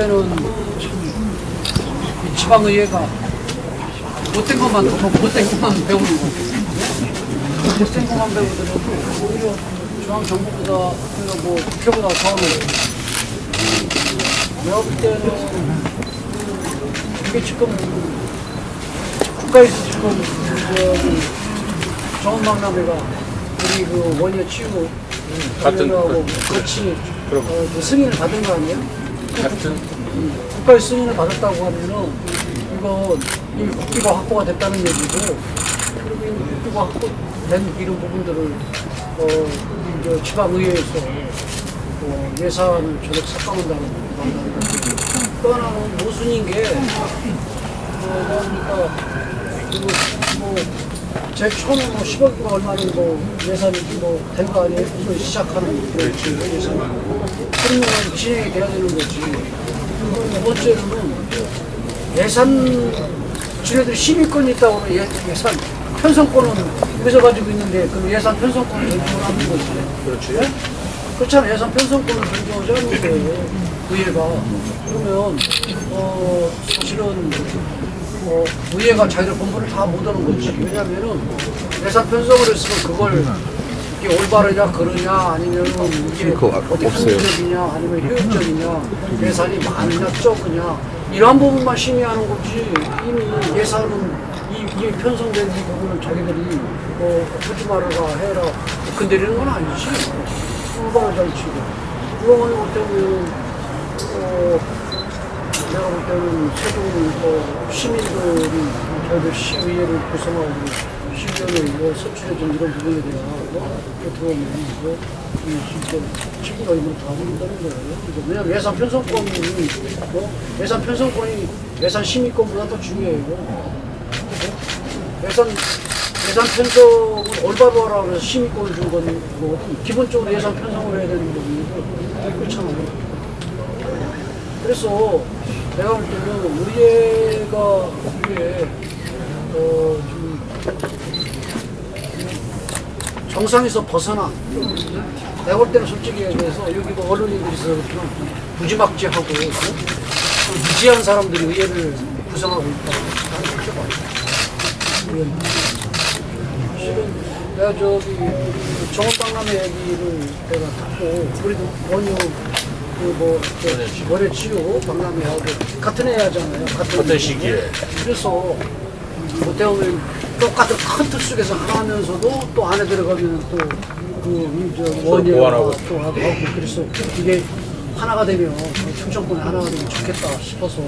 때는 이 지방의회가 못된 것만 배우는 거. 못된 것만 배우더라도 오히려 중앙정부보다 뭐 국회보다 더하는 내가 볼 때는 이게 지금 국가에서 지금 정원박람회가 우리 그 원예 치유 하고 같이 승인을 받은 거 아니에요? 같은 국가의 승인을 받았다고 하면은 이건 이 국기가 확보가 됐다는 얘기고, 그리고 이 국기가 확보된 이런 부분들을 이제 지방의회에서 예산을 저렇게 삭감한다는 거. 또 하나는 모순인 게 그러니까 제일 처음에 10억인가 얼마는 예산이 된 거 아니에요? 그래서 시작하는 그런 예산이. 그러면 진행이 돼야 되는 거지. 두 번째로는 예산, 지네들이 심의권이 있다고 하면 예산 편성권은 여기서 가지고 있는데 그 예산 편성권을 존중을 하는 거지. 그렇지. 네? 그렇잖아. 예산 편성권을 존중하지 않는 거예요. 의회가. 그러면 사실은 의회가 자기들 본분을 다 못 하는 거지. 왜냐면은 예산 편성을 했으면 그걸 이게 올바르냐 그러냐 아니면 이게 어떻게 합리적이냐 아니면 효율적이냐 예산이 많으냐 적으냐 이러한 부분만 심의하는 거지. 이미 예산은 이 편성된 이 부분을 자기들이 하지 말아라 해라 건드리는 건 아니지. 얼마나 잘 치고 이거만 못하면 내가 볼 때는 세종 시민들이 저희들 시의회를 구성하고 시의원에 선출해준 이런 부분에 대한 어떻게 보면 책임과 의무를 다 물린다는 거예요. 왜냐하면 예산 편성권이 예산 심의권보다 더 중요해요. 예산 편성을 올바로 하라고 해서 심의권을 준 건 기본적으로 예산 편성을 해야 되는 거고 그렇잖아요. 그래서 내가 볼 때는 의회가 이게 정상에서 벗어나. 내가 볼 때는 솔직히 얘기해서 여기 언론인들이 있어서 그렇지만 무지막지하고 무지한 사람들이 의회를 구성하고 있다. 나는 그렇게 봐요. 실은 내가 정원박람회 얘기를 내가 듣고 우리도 원유 월요 치유 박람회하고 같은 애 하잖아요. 같은 시기에. 그래서 어떻게 보면 똑같은 큰 틀 속에서 하나 하면서도 또 안에 들어가면 또 원예가 또 하고 그래서 이게 하나가 되면 충청권이 하나가 되면 좋겠다 싶어서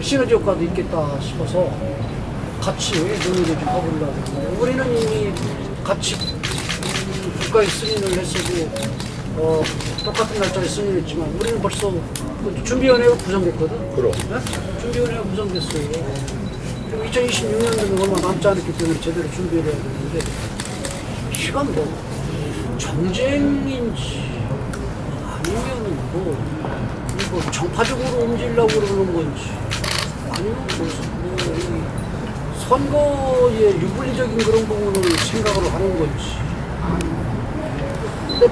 시너지 효과도 있겠다 싶어서 같이 논의를 좀 해보려고. 우리는 이미 같이 국가에 승인을 했어도 똑같은 날짜에 승인했지만 우리는 벌써 준비위원회가 구성됐거든. 그럼. 네? 준비위원회가 구성됐어요. 그리고 2026년도는 얼마 남지 않았기 때문에 제대로 준비를 해야 되는데 이건 정쟁인지 아니면 이거 정파적으로 움직이려고 그러는 건지 아니면 선거의 유불리적인 그런 부분을 생각을 하는 건지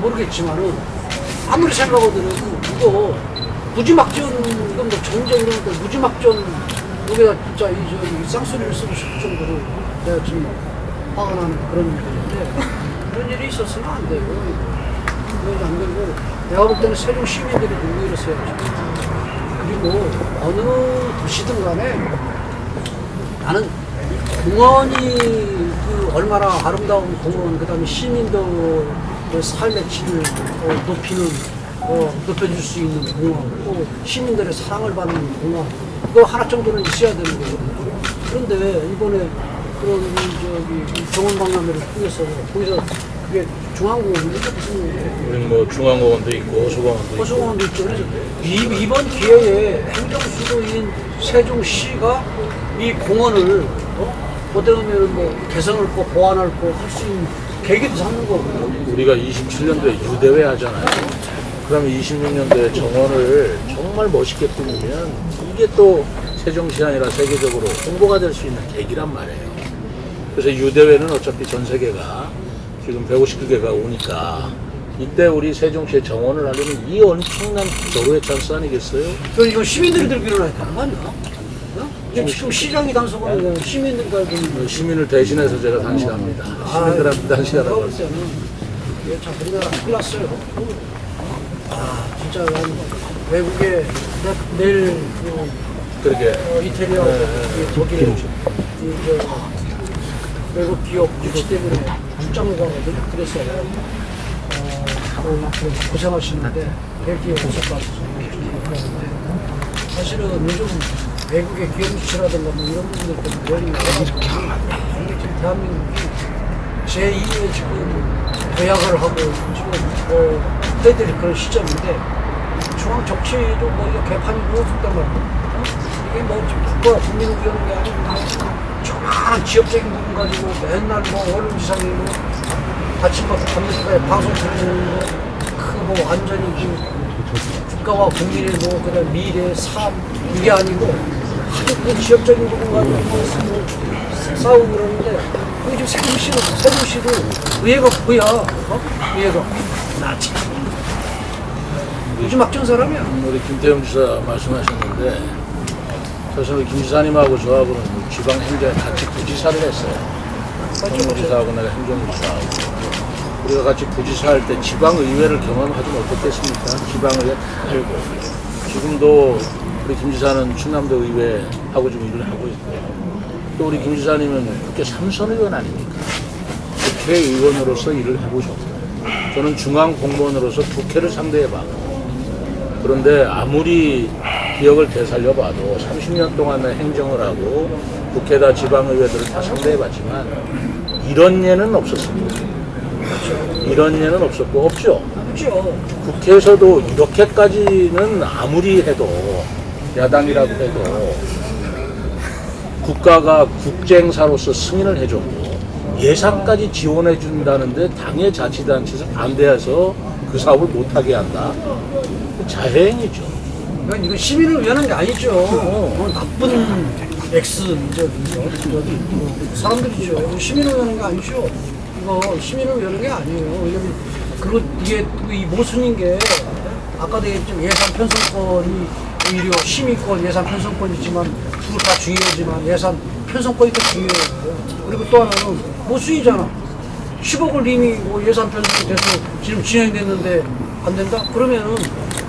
모르겠지만은 아무리 생각하더라도 이거 무지막지한 이건 정쟁 이런 거 무지막지한 여기다 진짜 이 쌍소리를 쓰고 싶을 정도로 내가 지금 화가 나는 그런 일인데 그런 일이 있었으면 안 돼요. 그러지 안 되고 내가 볼 때는 세종 시민들이 누구 이랬어야지. 그리고 어느 도시든 간에 나는 공원이 얼마나 아름다운 공원 그다음에 시민들 삶의 질을 높여줄 수 있는 공원, 또 시민들의 사랑을 받는 공원, 그거 하나 정도는 있어야 되는 거거든요. 그런데 이번에 그런 정원박람회를 통해서 거기서 그게 중앙공원입니까? 무슨 우리는 중앙공원도 있고 소방원도 있고. 소방원도 있죠. 그래서 이번 기회에 행정수도인 세종시가 이 공원을 어떻게 보면 개선을 거 보완할 거 할 수 있는 계기도 삼는 거거든요. 우리가 27년도에 유대회 하잖아요. 그러면 26년도에 정원을 정말 멋있게 꾸미면 이게 또 세종시 아니라 세계적으로 홍보가 될 수 있는 계기란 말이에요. 그래서 유대회는 어차피 전 세계가 지금 159개가 오니까 이때 우리 세종시의 정원을 하려면 이 엄청난 도로의 찬스 아니겠어요? 그럼 이거 시민들이 들기로 해야 되는 거 아니야? 어? 지금 시장이 단속하는 거는 시민들이 달고 시민을 대신해서 제가 단식합니다. 시민들한테 단식하라고 그럴 때는 이게 참 우리나라 큰일 났어요. 아 진짜 난 외국에 내일 그렇게 이태리하고 독일 외국 기업 유치 때문에 출장을 가거든요. 그래서 고생하시는데 벨기에 오셨다고 사실은 요즘 외국의 기업 유치라든가 뭐 이런 부분들 때문에 여행이 이렇게 하면 안 돼. 지금 대한민국이 제2의 지금 도약을 하고 지금 해야 될 그런 시점인데 중앙 정치도 뭐 이거 개판이 무엇이단 말이야. 이게 뭐 국가 국민을 위하는 게 아니고 조그마한 지역적인 부분 가지고 맨날 뭐 월요일상에 뭐 아침부터 밤늦게 방송 들리는 거그뭐 완전히 국가와 국민의 뭐 그다음 미래 삶 이게 아니고 아주 그 지역적인 부분 가지고 뭐 싸우고 그러는데 그게 지금 세종시도 의회가 뭐야? 의회가 나 참. 요즘 막전 사람이야. 우리 김태형 지사 말씀하셨는데 사실 우리 김 지사님하고 저하고는 지방 행정에 같이 부지사를 했어요. 정무지사하고 내가 행정부지사하고 우리가 같이 부지사 할 때 지방의회를 경험하지 못했겠습니까? 지방의회 알고 지금도 우리 김 지사는 충남도 의회하고 좀 일을 하고 있고요. 또 우리 김 지사님은 국회 3선 의원 아닙니까? 국회의원으로서 일을 해보셨고 저는 중앙공무원으로서 국회를 상대해봤고 그런데 아무리 기억을 되살려봐도 30년 동안의 행정을 하고 국회다 지방의회들을 다 상대해봤지만 이런 예는 없었습니다. 이런 예는 없었고 없죠. 없죠. 국회에서도 이렇게까지는 아무리 해도 야당이라고 해도 국가가 국제행사로서 승인을 해줬고 예산까지 지원해 준다는데 당의 자치단체에서 반대해서 그 사업을 못하게 한다. 자해행위죠. 이건 시민을 위하는 게 아니죠. 그건 나쁜 X죠. 사람들이죠. 시민을 위하는 게 아니죠. 이거 시민을 위하는 게 아니에요. 왜냐면 그리고 이게 이 모순인 게 아까도 얘기했지만 예산 편성권이 오히려 시민권 예산 편성권이지만 둘 다 중요하지만 예산 편성권이 더 중요해요. 그리고 또 하나는 모순이잖아. 10억을 이미 뭐 예산 편성이 돼서 지금 진행됐는데 안 된다? 그러면은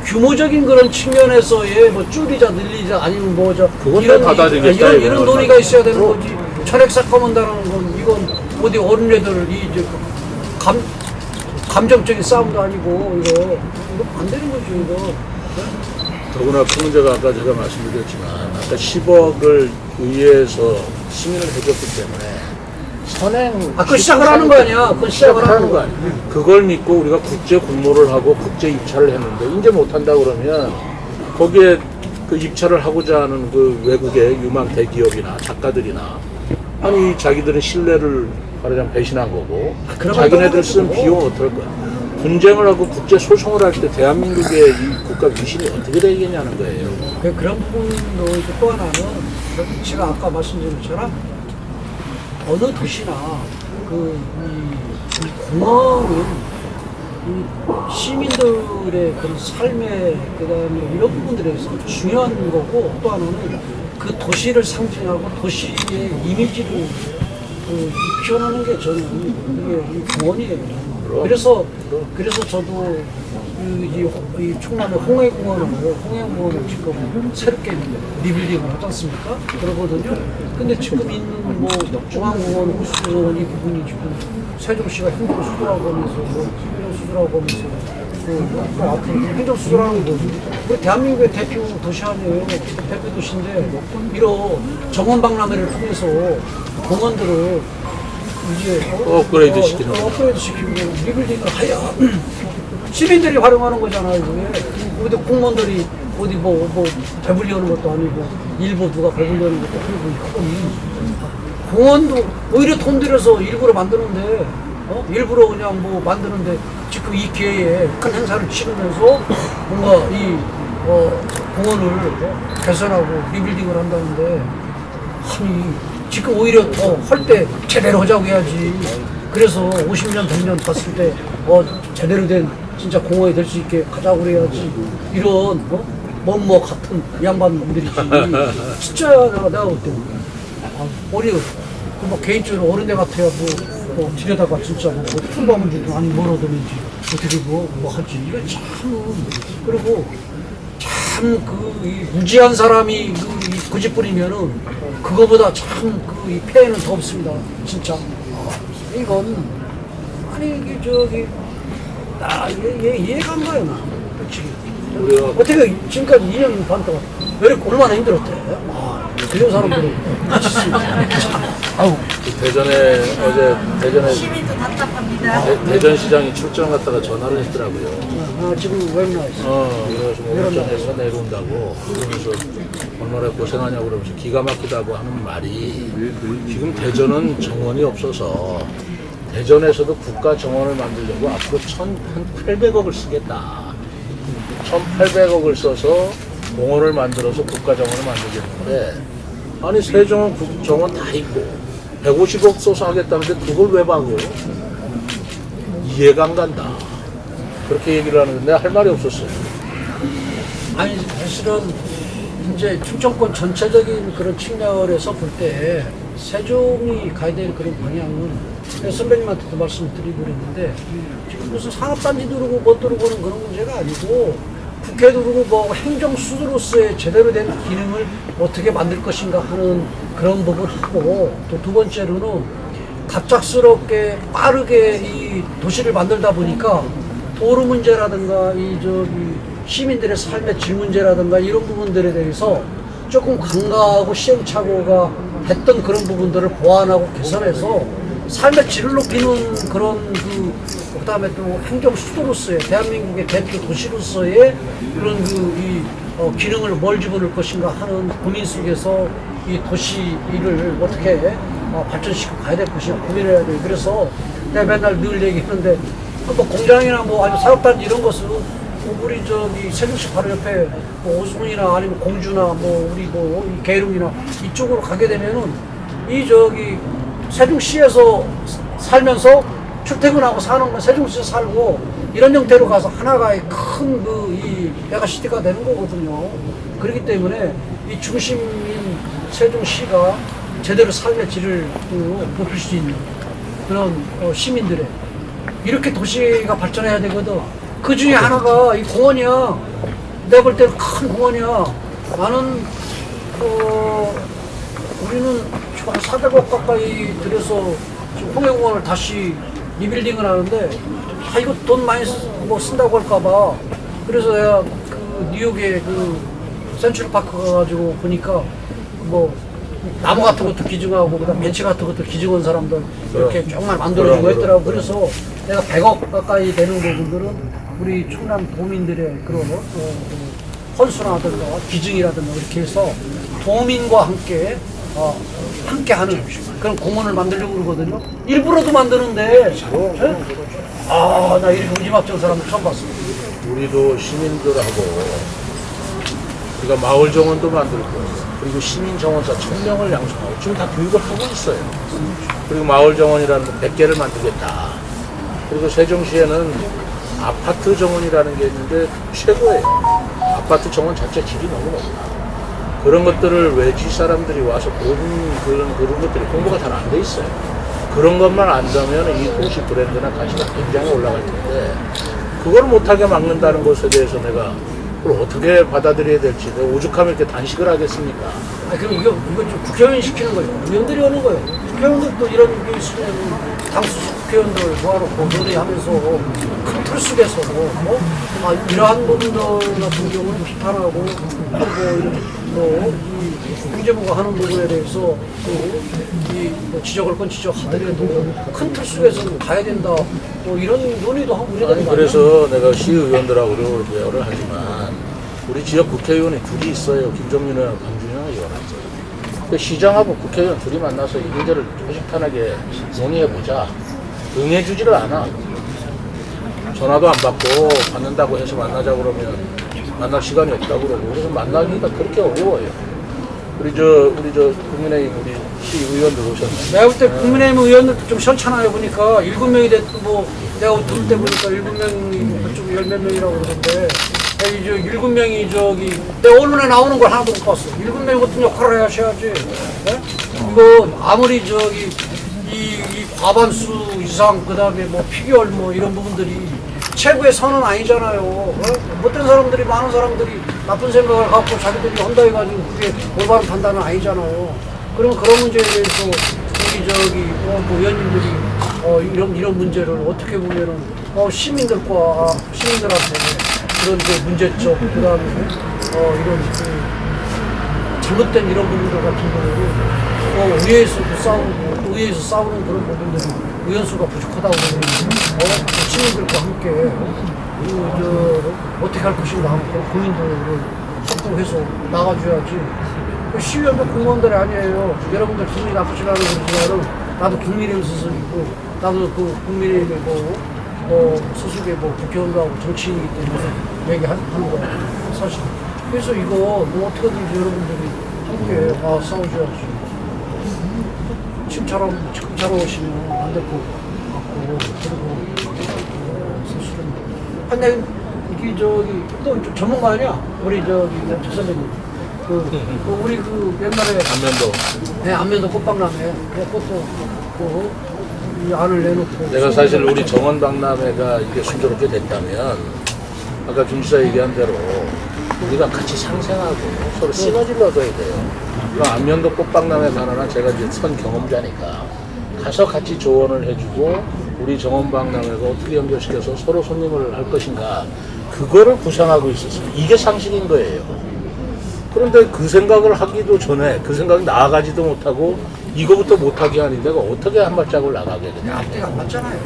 규모적인 그런 측면에서의 뭐 줄이자 늘리자 아니면 뭐저 이런 논의가 있어야 되는 거지. 철액삭 까만다라는 건 이건 어디 어린애들 이제 감정적인 싸움도 아니고 이거 안 되는 거죠 이거. 더구나 그 문제가 아까 제가 말씀드렸지만 아까 10억을 의회에서 승인을 해줬기 때문에 선행 그걸 시작을 하는 거 아니야? 그걸 시작을 하는 거 아니야? 그걸 믿고 우리가 국제 공모를 하고 국제 입찰을 했는데 이제 못한다 그러면 거기에 그 입찰을 하고자 하는 그 외국의 유망 대기업이나 작가들이나 아니 자기들은 신뢰를 말하자면 배신한 거고 자기네들 쓴 비용은 어떨 거야? 분쟁을 하고 국제 소송을 할 때 대한민국의 이 국가 위신이 어떻게 되겠냐는 거예요. 그런 부분도 있고 또 하나는 제가 아까 말씀드린 것처럼 어느 도시나 이 공항은 이 시민들의 그런 삶의 그다음에 이런 부분들에서 중요한 거고 또 하나는 그 도시를 상징하고 도시의 이미지를 표현하는 게 저는 이게 이 공원이에요. 그래서 저도 이 충남의 홍해공원을 지금 새롭게 리빌딩을 하지 않습니까? 그러거든요. 근데 지금 있는 뭐 중앙공원, 호수공원 이 부분이 지금 세종시가 행정 수도라고 하면서 행정 수도라고 하면서 또 앞으로 행정 수도라는 거지. 우리 대한민국의 대표 도시 아니에요. 대표 도시인데 이런 정원 박람회를 통해서 공원들을 이제 업그레이드 시키는 업그레이드 시키고 리빌딩을 하여 시민들이 활용하는 거잖아요. 이게 어디 공무원들이 어디 뭐 배불리는 것도 아니고 일부 누가 배불리는 것도 아니고 공원도 오히려 돈 들여서 일부러 만드는데 일부러 그냥 뭐 만드는데 지금 이 기회에 큰 행사를 치르면서 뭔가 이 공원을 개선하고 리빌딩을 한다는데 아니 지금 오히려 더 할 때 제대로 하자고 해야지. 그래서 50년, 100년 봤을 때 제대로 된 진짜 공원이 될 수 있게 가자고 그래야지. 이런 뭐뭐 같은 양반들이지. 진짜 내가 볼 때는 우리 뭐 개인적으로 어른애 같아야 뭐 들여다가 진짜 뭐 풀밤을 주든 아니 뭘 얻었는지 어떻게 뭐 할지 이거 참. 그리고 참 이 무지한 사람이 그 집 뿌리면은 그거보다 참 이 폐해는 더 없습니다. 진짜. 이건 아니 이게 저기 이해가 안 가요 나. 우리가 어떻게 지금까지 2년 반 동안 얼마나 힘들었대. 그런 사람들은 같이 있으면 아우. 대전에 어제 대전에 시민도 답답합니다. 대전시장이 출장 갔다가 전화를 했더라고요. 지금 웹나와 있어. 그래서 뭐 운전해서 내려온다고 그러면서 얼마나 고생하냐고 그러면서 기가 막히다고 하는 말이 지금 대전은 정원이 없어서 대전에서도 국가 정원을 만들려고 앞으로 한 800억을 쓰겠다. 1,800억을 써서 공원을 만들어서 국가 정원을 만들겠는데 아니 세종은 정원 다 있고 150억 써서 하겠다는데 그걸 왜 박어? 이해가 안 간다. 그렇게 얘기를 하는데 내가 할 말이 없었어요. 아니 사실은 이제 충청권 전체적인 그런 측면에서 볼 때 세종이 가야 될 그런 방향은 선배님한테도 말씀드리고 그랬는데 지금 무슨 산업단지 두르고 못 두르고는 그런 문제가 아니고 국회 두르고 뭐 행정수로서의 제대로 된 기능을 어떻게 만들 것인가 하는 그런 부분하고 또 두 번째로는 갑작스럽게 빠르게 이 도시를 만들다 보니까 도로 문제라든가 시민들의 삶의 질 문제라든가 이런 부분들에 대해서 조금 간과하고 시행착오가 됐던 그런 부분들을 보완하고 개선해서 삶의 질을 높이는 그런 그다음에 또 행정 수도로서의 대한민국의 대표 도시로서의 그런 기능을 뭘 집어넣을 것인가 하는 고민 속에서 이 도시를 어떻게 발전시키고 가야 될 것인가 고민을 해야 돼요. 그래서 내가 맨날 늘 얘기했는데 뭐 공장이나 뭐 아니면 사업단지 이런 것은 우리 세종시 바로 옆에 뭐 오순이나 아니면 공주나 뭐 우리 이 계룡이나 이쪽으로 가게 되면은 세종시에서 살면서 출퇴근하고 사는 건 세종시에서 살고 이런 형태로 가서 하나가 큰 이 메가시티가 되는 거거든요. 그렇기 때문에 이 중심인 세종시가 제대로 삶의 질을 높일 수 있는 그런 시민들의 이렇게 도시가 발전해야 되거든. 그 중에 하나가 이 공원이야. 내가 볼 때는 큰 공원이야. 나는 우리는 지금 한 400억 가까이 들여서 지금 홍해공원을 다시 리빌딩을 하는데 이거 돈 많이 쓴다고 할까봐 그래서 내가 뉴욕에 센츄럴파크 가가지고 보니까 뭐 나무 같은 것도 기증하고 그다음 벤치 같은 것도 기증한 사람들 이렇게 정말 만들어주고 했더라고. 그래서 내가 100억 가까이 되는 부분들은 우리 충남 도민들의 그런 헌수라든가 기증이라든가 이렇게 해서 도민과 함께 하는 그런 공원을 만들려고 그러거든요. 일부러도 만드는데 나 이렇게 무지막지한 사람을 처음 봤어요. 우리도 시민들하고 우리가 마을 정원도 만들고 그리고 시민 정원사 1000명을 양성하고 지금 다 교육을 하고 있어요. 그리고 마을 정원이라는 거 100개를 만들겠다. 그리고 세종시에는 아파트 정원이라는 게 있는데 최고예요. 아파트 정원 자체 질이 너무 높다. 그런 것들을 외지 사람들이 와서 보는 그런 것들이 공부가 잘 안 돼 있어요. 그런 것만 안다면 이 도시 브랜드나 가치가 굉장히 올라갈 텐데 그걸 못하게 막는다는 것에 대해서 내가 그걸 어떻게 받아들여야 될지 내가 오죽하면 이렇게 단식을 하겠습니까? 그럼 이거 좀 국회의원 시키는 거예요. 의원들이 하는 거예요. 국회의원들도 이런 게 있으면 당수 국회의원들 모아놓고 논의하면서 큰 틀 속에서 이러한 부분들 같은 경우는 비판하고 그리고 이 경제부가 하는 부분에 대해서 지적할 건 지적하더라도 큰 틀 속에서 가야 된다. 이런 논의도 하고 그래야 되는 거 아니야? 그래서 내가 시의원들하고 대화를 하지만 우리 지역 국회의원이 둘이 있어요. 김종민이랑 강준영 의원하고. 시장하고 국회의원 둘이 만나서 이 문제를 허심탄회하게 논의해보자. 응해주지를 않아. 전화도 안 받고 받는다고 해서 만나자고 그러면 만날 시간이 없다고 그러고 그래서 만나기가 그렇게 어려워요. 우리 저 국민의힘 우리 시의원들 오셨나요? 내가 볼 때 국민의힘 의원들도 좀 시원찮아요. 보니까 7명이 됐고 뭐 내가 들을 때 보니까 7명이 그쪽 10몇 명이라고 그러던데 저 7명이 저기 내 언론에 나오는 걸 하나도 못 봤어. 7명이 어떤 역할을 하셔야지. 네? 이거 아무리 저기 이 과반수 이상 그다음에 뭐 피결 뭐 이런 부분들이 최고의 선은 아니잖아요. 못된 사람들이 많은 사람들이 나쁜 생각을 갖고 자기들이 한다 해가지고 그게 올바른 판단은 아니잖아요. 그럼 그런 문제에 대해서 우리 저기 뭐 의원님들이 이런 문제를 어떻게 보면은 시민들한테 그런 그 문제점 그다음에 이런 그 잘못된 이런 부분들 같은 경우는 의회에서 싸우는 그런 부분들이 의원수가 부족하다고 그러면 시민들과 함께 어떻게 할 것인가 하고 고민들을 확보해서 나가줘야지. 시의원도 공무원들이 아니에요. 여러분들 기분이 나쁘시라고 그러지만은 나도 국민의힘 소속이고 나도 그 국민의힘의 소속의 국회의원도 하고 정치인이기 때문에 얘기하는 거야 사실. 그래서 이거 뭐 어떻게든지 여러분들이 함께 싸워줘야지. 지금처럼 오시면 안 될 것 같고 그리고 사실은 근데 이게 저기 또 전문가 아니야? 우리 저 선생님 우리 그 옛날에 안면도 네 안면도 꽃박람회 그것도 이 안을 내놓고 내가 사실 우리 정원박람회가 이게 순조롭게 됐다면 아까 김 지사 얘기한 대로 우리가 같이 상생하고 서로 시너지를 얻어야 돼요. 그 안면도 꽃박람회 가느라 제가 이제 선 경험자니까 가서 같이 조언을 해주고 우리 정원박람회가 어떻게 연결시켜서 서로 손님을 할 것인가 그거를 구상하고 있었어요. 이게 상식인 거예요. 그런데 그 생각을 하기도 전에 그 생각이 나아가지도 못하고 이거부터 못하게 하는 데가 어떻게 한 발짝을 나가게 되냐. 앞뒤가 안 맞잖아요.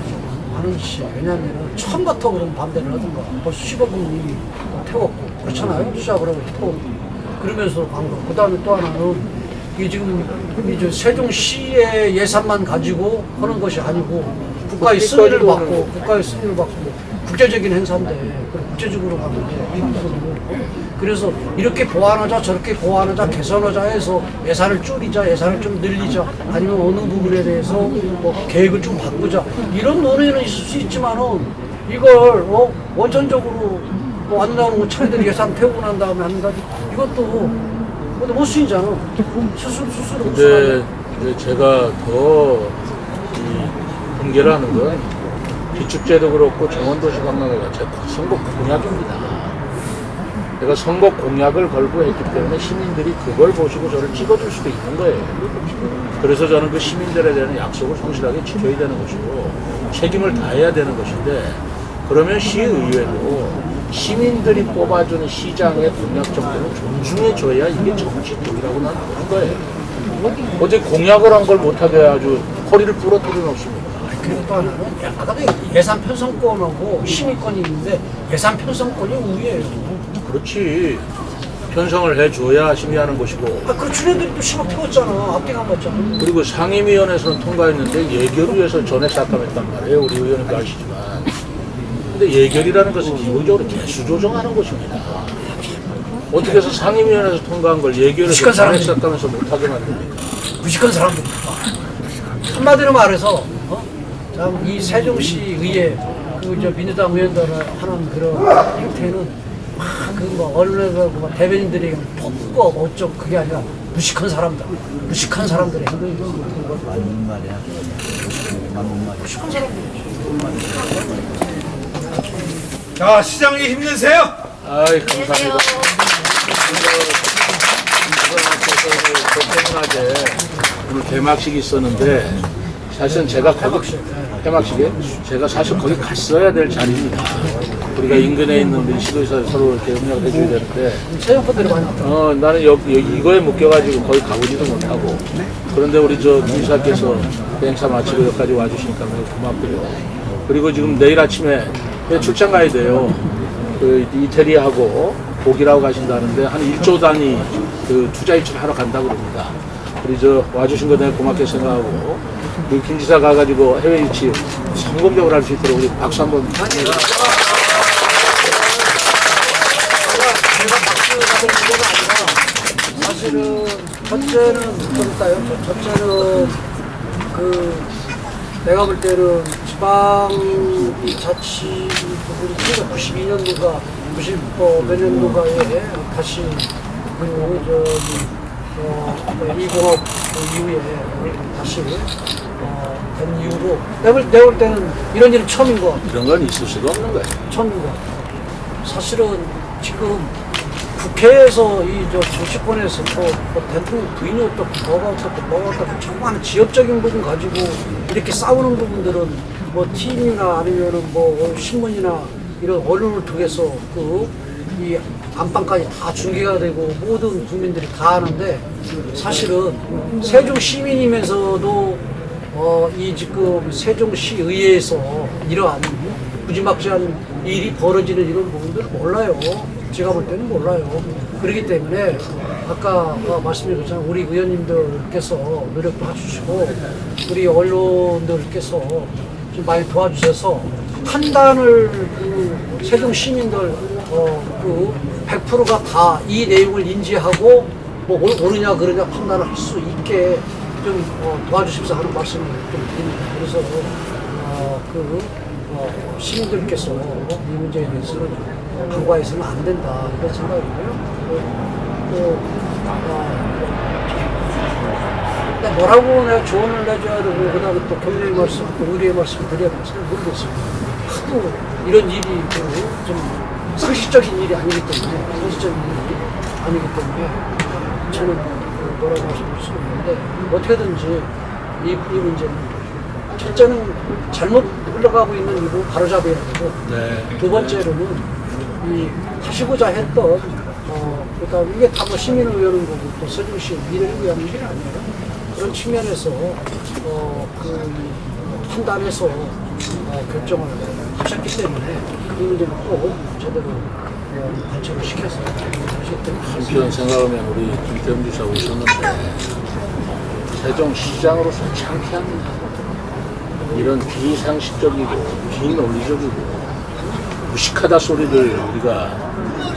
많은 시 왜냐면 처음부터 그런 반대를 하던가 벌써 15분이 태웠고 그렇잖아요. 시작을 하고 태웠고 그러면서 간 거. 그 다음에 또 하나는 이게 지금 이제 세종시의 예산만 가지고 하는 것이 아니고 국가의 승인을 받고 국제적인 행사인데 국제적으로 가는데 이 부분은 그래서 이렇게 보완하자 저렇게 보완하자 개선하자 해서 예산을 줄이자 예산을 좀 늘리자 아니면 어느 부분에 대해서 뭐 계획을 좀 바꾸자 이런 논의는 있을 수 있지만은 이걸 원천적으로 안 나오는 차이들이 예산 태우고 난 다음에 한다 이것도 못 쓰이잖아. 스스로 근데 이제 제가 더 공개를 하는 건 비축제도 그렇고 정원도시박람회가 제 선거 공약입니다. 제가 선거 공약을 걸고 했기 때문에 시민들이 그걸 보시고 저를 찍어줄 수도 있는 거예요. 그래서 저는 그 시민들에 대한 약속을 성실하게 지켜야 되는 것이고 책임을 다해야 되는 것인데 그러면 시의회도 시민들이 뽑아주는 시장의 공약 정도는 존중해줘야 이게 정치적이라고 나는 보는 거예요. 어제 공약을 한 걸 못하게 아주 허리를 부러뜨릴 수는 없습니다. 그리고 또 하나는 아까도 예산 편성권하고 심의권이 있는데 예산 편성권이 우위예요. 그렇지. 편성을 해줘야 심의하는 것이고 그 주례들이 또 10억 태웠잖아. 앞뒤가 안 맞잖아. 그리고 상임위원회에서는 통과했는데 예결위에서 전액 삭감했단 말이에요. 우리 의원님도 아시지만 근데 예결이라는 것은 기본적으로 개수 조정하는 것입니다. 어떻게 해서 상임위원회에서 통과한 걸 예결에서 전액 삭감해서 못하게 만듭니까? 무식한 사람들이 한마디로 말해서 이 세종시 의회 민주당 의원들을 하는 그런 행태는 언론에서 대변인들이 뽑고 어쩌고 그게 아니라 무식한 사람들의 행동이죠. 맞는 말이야. 맞는 말이야. 무식한 사람들이죠. 자, 시장님 힘내세요. 아이, 감사합니다. 대단하게 오늘 개막식이 있었는데 사실은 제가 거기 개막식에 제가 사실 거기 갔어야 될 자리입니다. 우리가 인근에 있는 민식의사 서로 이렇게 협력을 해줘야 되는데 세종분들이 많이 나는 이거에 묶여가지고 거기 가보지도 못하고 그런데 우리 김지사께서 행사 마치고 여기까지 와주시니까 너무 고맙고요. 그리고 지금 내일 아침에 출장 가야 돼요. 그 이태리하고 독일하고 가신다는데 한 1조 단위 그 투자 유치를 하러 간다고 그럽니다. 우리 와주신 거 내가 고맙게 생각하고 우리 김지사 가가지고 해외 유치 성공적으로 할 수 있도록 우리 박수 한번. 제가 박수 받을 문제가 아니라 사실은 첫째는 좀 있다요. 첫째는 그 내가 볼 때는 지방 이 자치 부분이 1992년도가 90몇 년도가에 다시 그 저기 이공업 이후에 다시 된 이후로 내가 볼 때는 이런 일은 처음인 것 같아요. 이런 건 있을 수가 없는 거예요. 처음인 것 같아요. 사실은 지금 국회에서 이 저 정치권에서 뭐 대통령 부인이 어떻고 뭐가 어떻고 정말 지역적인 부분 가지고 이렇게 싸우는 부분들은 뭐 TV나 아니면은 뭐 신문이나 이런 언론을 통해서 그 이 안방까지 다 중계가 되고 모든 국민들이 다 아는데 사실은 세종 시민이면서도 이 지금 세종시 의회에서 이러한 무지막지한 일이 벌어지는 이런 부분들을 몰라요. 제가 볼 때는 몰라요. 그렇기 때문에 아까 말씀드렸잖아요. 우리 의원님들께서 노력도 해주시고 우리 언론들께서 좀 많이 도와주셔서 판단을 그 세종 시민들 그 100%가 다 이 내용을 인지하고 뭐 옳으냐 그러냐 판단을 할 수 있게 좀 도와주십사 하는 말씀을 좀 드립니다. 그래서 시민들께서 이 문제에 대해서는 간과해서는 안 된다 이런 생각이고요. 또 뭐라고 내가 조언을 해줘야 되고 그다음에 또 경례의 말씀, 또 의리의 말씀을 드려야 될지 모르겠습니다. 하도 이런 일이 좀 상식적인 일이 아니기 때문에 저는 뭐라고 말씀드릴 수 없는데 어떻게든지 이 문제는 첫째는 잘못 흘러가고 있는 일을 바로잡아야 되고 네. 두 번째로는 이 하시고자 했던 그러니까 이게 다 뭐 시민을 위하는 거고 또 세종시 미래를 위한 일이 아니에요. 그런 측면에서 그 판단해서 결정을 하셨기 때문에 이 문제는 꼭 제대로 관철을 시켜서 한편 생각하면 우리 김태형 지사 오셨는데 세종시장으로서 창피합니다. 이런 비상식적이고 비논리적이고 무식하다 소리를 우리가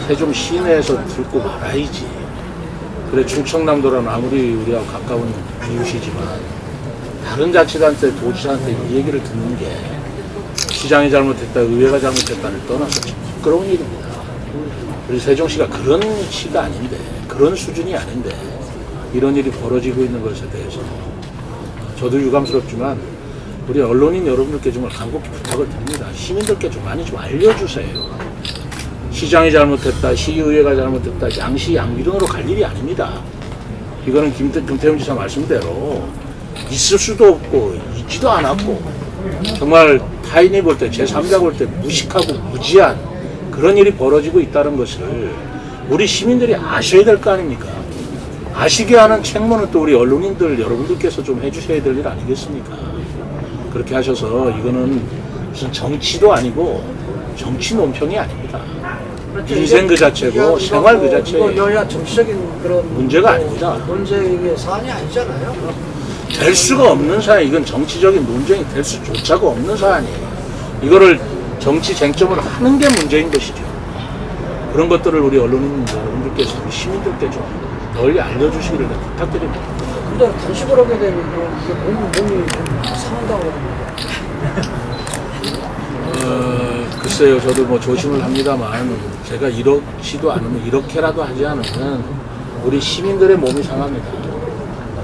세종 시내에서 듣고 말아야지. 그래 충청남도라는 아무리 우리하고 가까운 이웃이지만 다른 자치단체 도지사한테 이 얘기를 듣는 게 시장이 잘못했다 의회가 잘못했다를 떠나서 부끄러운 일입니다. 우리 세종시가 그런 시가 아닌데 그런 수준이 아닌데 이런 일이 벌어지고 있는 것에 대해서 저도 유감스럽지만 우리 언론인 여러분들께 정말 간곡히 부탁을 드립니다. 시민들께 좀 많이 좀 알려주세요. 시장이 잘못했다, 시의회가 잘못했다, 양시 양비론으로 갈 일이 아닙니다. 이거는 김태형 지사 말씀대로 있을 수도 없고 있지도 않았고 정말 타인이 볼 때, 제3자 볼 때 무식하고 무지한 그런 일이 벌어지고 있다는 것을 우리 시민들이 아셔야 될 거 아닙니까? 아시게 하는 책무는 또 우리 언론인들 여러분들께서 좀 해주셔야 될 일 아니겠습니까? 그렇게 하셔서 이거는 무슨 정치도 아니고 정치 논평이 아닙니다. 인생 그 자체고 생활 그 자체예요. 여야 정치적인 그런 문제가 아닙니다. 논쟁의 사안이 아니잖아요. 될 수가 없는 사안, 이건 정치적인 논쟁이 될 수조차가 없는 사안이에요. 이거를 정치 쟁점을 하는 게 문제인 것이죠. 그런 것들을 우리 언론인 여러분들께서 우리 시민들께 좀 널리 알려주시기를 부탁드립니다. 근데 단식을 하게 되면 이게 몸이 좀 상한다고 그러는데. 글쎄요, 저도 뭐 조심을 합니다만 제가 이렇지도 않으면 이렇게라도 하지 않으면 우리 시민들의 몸이 상합니다.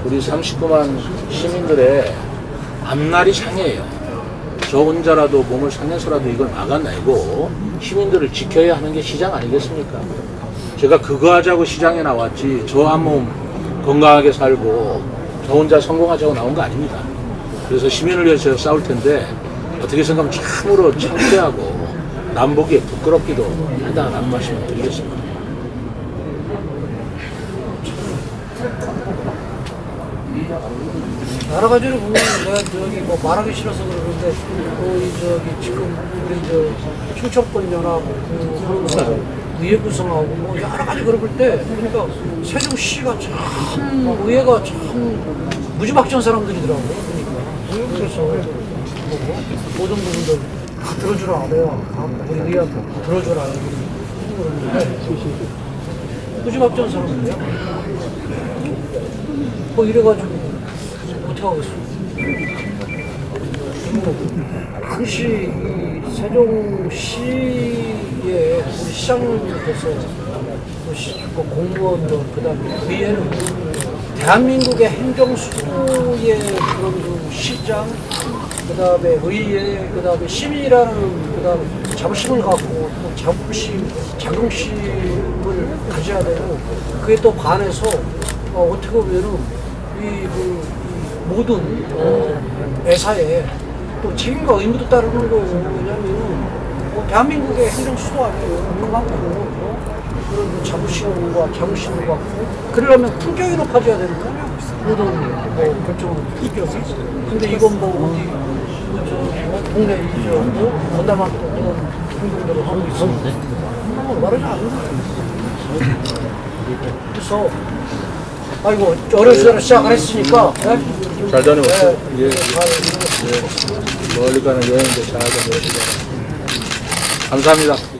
우리 39만 시민들의 앞날이 상해요. 저 혼자라도 몸을 상해서라도 이걸 막아내고 시민들을 지켜야 하는 게 시장 아니겠습니까? 제가 그거 하자고 시장에 나왔지 저 한 몸 건강하게 살고 저 혼자 성공하자고 나온 거 아닙니다. 그래서 시민을 위해서 제가 싸울 텐데 어떻게 생각하면 참으로 창피하고 남보기에 부끄럽기도 하다는 말씀을 드리겠습니다. 여러 가지를 보면 내가 저기 뭐 말하기 싫어서 그러는데 지금 우리 충청권 연합 하는 거 의회 구성하고 뭐 여러 가지 그럴 때 그러니까 세종시가 참 의회가 참 무지막지한 사람들이더라고요. 그러니까 그래서 모든 부분들 다 들어주라 내가 우리 의회한테 들어주라 그러는데 무지막지한 사람들이야. 뭐 이래가지고 못하겠어. 당시 이 세종시의 우리 시장님께서 그 공무원들 그다음에 위에는 대한민국의 행정수도의 그런 그 시장 그다음에 의회 그다음에 시민이라는 그다음에 자부심을 갖고 또 자긍심을 가져야 되고 그에 또 반해서 어떻게 보면은 이 모든 애사에 또 책임과 의무도 따르는 거예요. 왜냐면은 대한민국의 행정 수도 아니에요. 그만큼 그런 자부심과 자부심을 갖고 그러려면 품격이 높아져야 되는 거예요. 모든 결정은 품격이. 근데 이건 뭐 어디 동네 뭐 건담한 또 그런 행동들을 하고 있었는데 말하지 않는 거예요. 그래서 아이고 어렸을 때 시작을 했으니까 잘 다녀오세요. 예. 잘 멀리 가는 여행도 잘 다녀오시고 감사합니다.